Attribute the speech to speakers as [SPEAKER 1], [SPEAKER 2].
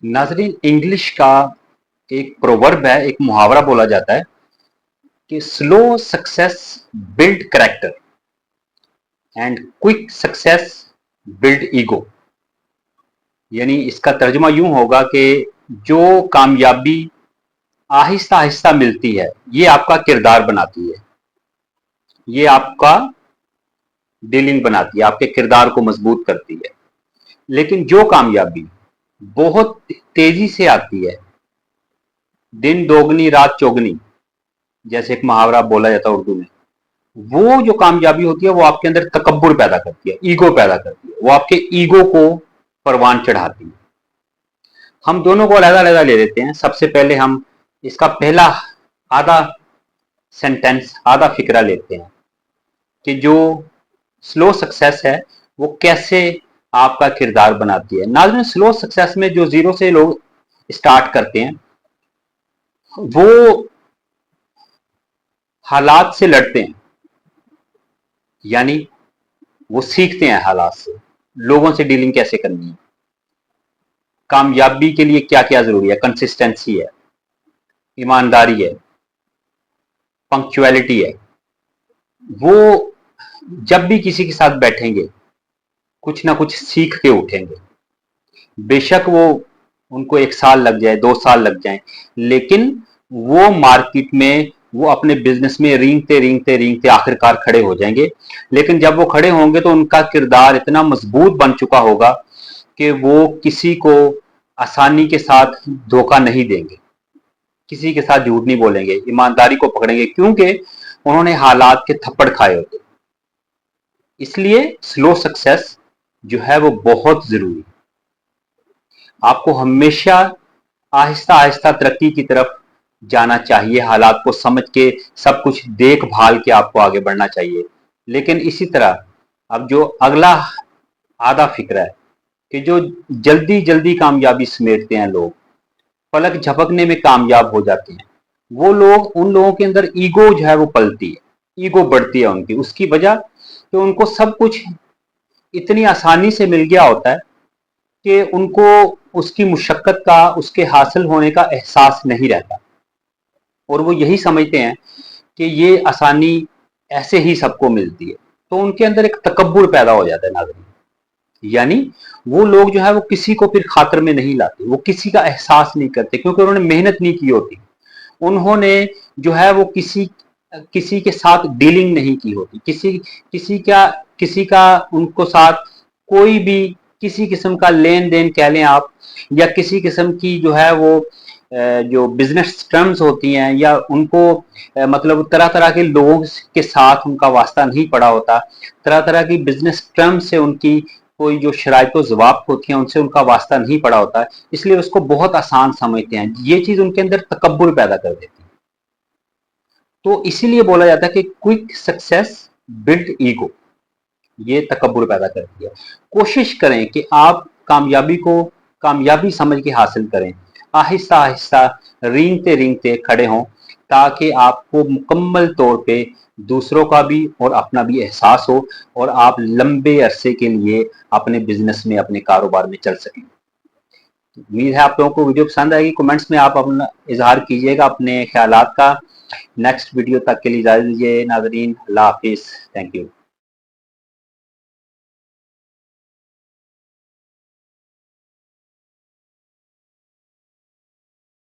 [SPEAKER 1] नाजरीन, इंग्लिश का एक प्रोवर्ब है, एक मुहावरा बोला जाता है कि slow success build character and quick success build ego. यानी इसका तर्जुमा यूं होगा कि जो कामयाबी आहिस्ता आहिस्ता मिलती है ये आपका किरदार बनाती है, ये आपका डीलिंग बनाती है, आपके किरदार को मजबूत करती है। लेकिन जो कामयाबी बहुत तेजी से आती है, दिन दोगुनी रात चौगुनी, जैसे एक मुहावरा बोला जाता है उर्दू में, वो जो कामयाबी होती है वो आपके अंदर तकब्बुर पैदा करती है, ईगो पैदा करती है, वो आपके ईगो को परवान चढ़ाती है। हम दोनों को अलग अलग ले लेते हैं। सबसे पहले हम इसका पहला आधा सेंटेंस, आधा फिक्रा लेते हैं कि जो स्लो सक्सेस है वो कैसे आपका किरदार बनाती है। नाज़रीन, स्लो सक्सेस में जो जीरो से लोग स्टार्ट करते हैं वो हालात से लड़ते हैं, यानी वो सीखते हैं हालात से, लोगों से डीलिंग कैसे करनी है, कामयाबी के लिए क्या क्या जरूरी है, कंसिस्टेंसी है, ईमानदारी है, पंक्चुअलिटी है। वो जब भी किसी के साथ बैठेंगे कुछ ना कुछ सीख के उठेंगे। बेशक वो उनको 1 साल लग जाए, 2 साल लग जाए, लेकिन वो मार्केट में, वो अपने बिजनेस में रेंगते रेंगते रेंगते आखिरकार खड़े हो जाएंगे। लेकिन जब वो खड़े होंगे तो उनका किरदार इतना मजबूत बन चुका होगा कि वो किसी को आसानी के साथ धोखा नहीं देंगे, किसी के साथ झूठ नहीं बोलेंगे, ईमानदारी को पकड़ेंगे, क्योंकि उन्होंने हालात के थप्पड़ खाए होते। इसलिए स्लो सक्सेस जो है वो बहुत जरूरी। आपको हमेशा आहिस्ता आहिस्ता तरक्की की तरफ जाना चाहिए, हालात को समझ के, सब कुछ देख भाल के आपको आगे बढ़ना चाहिए। लेकिन इसी तरह अब जो अगला आधा फिक्र है कि जो जल्दी जल्दी कामयाबी समेटते हैं लोग, पलक झपकने में कामयाब हो जाते हैं, वो लोग, उन लोगों के अंदर ईगो जो है वो पलती है, ईगो बढ़ती है उनकी। उसकी वजह कि उनको सब कुछ इतनी आसानी से मिल गया होता है कि उनको उसकी मुशक्कत का, उसके हासिल होने का एहसास नहीं रहता, और वो यही समझते हैं कि ये आसानी ऐसे ही सबको मिलती है। तो उनके अंदर एक तकब्बुर पैदा हो जाता है नाज़रीन। यानी वो लोग जो है वो किसी को फिर खातर में नहीं लाते, वो किसी का एहसास नहीं करते, क्योंकि उन्होंने मेहनत नहीं की होती, उन्होंने जो है वो किसी किसी के साथ डीलिंग नहीं की होती, किसी का उनको साथ कोई भी किसी किस्म का लेन देन कह लें आप, या किसी किस्म की जो है वो जो बिजनेस टर्म्स होती हैं, या उनको मतलब तरह तरह के लोगों के साथ उनका वास्ता नहीं पड़ा होता, तरह तरह की बिजनेस टर्म्स से उनकी कोई जो शराइत ज़वाब्त होती हैं उनसे उनका वास्ता नहीं पड़ा होता है, इसलिए उसको बहुत आसान समझते हैं। ये चीज उनके अंदर तकब्बुर पैदा कर देती है। तो इसीलिए बोला जाता है कि क्विक सक्सेस बिल्ड ईगो, ये तकब्बुर पैदा करती है। कोशिश करें कि आप कामयाबी को कामयाबी समझ के हासिल करें, आहिस्ता आहिस्ता रेंगते रेंगते खड़े हों, ताकि आपको मुकम्मल तौर पे दूसरों का भी और अपना भी एहसास हो, और आप लंबे अरसे के लिए अपने बिजनेस में, अपने कारोबार में चल सकें। उम्मीद है आप लोगों को वीडियो पसंद आएगी। कमेंट्स में आप अपना इजहार कीजिएगा अपने ख्यालात का। नेक्स्ट वीडियो तक के लिए इजाजत दीजिए नाजरीन। अल्लाह हाफिज। Thank you.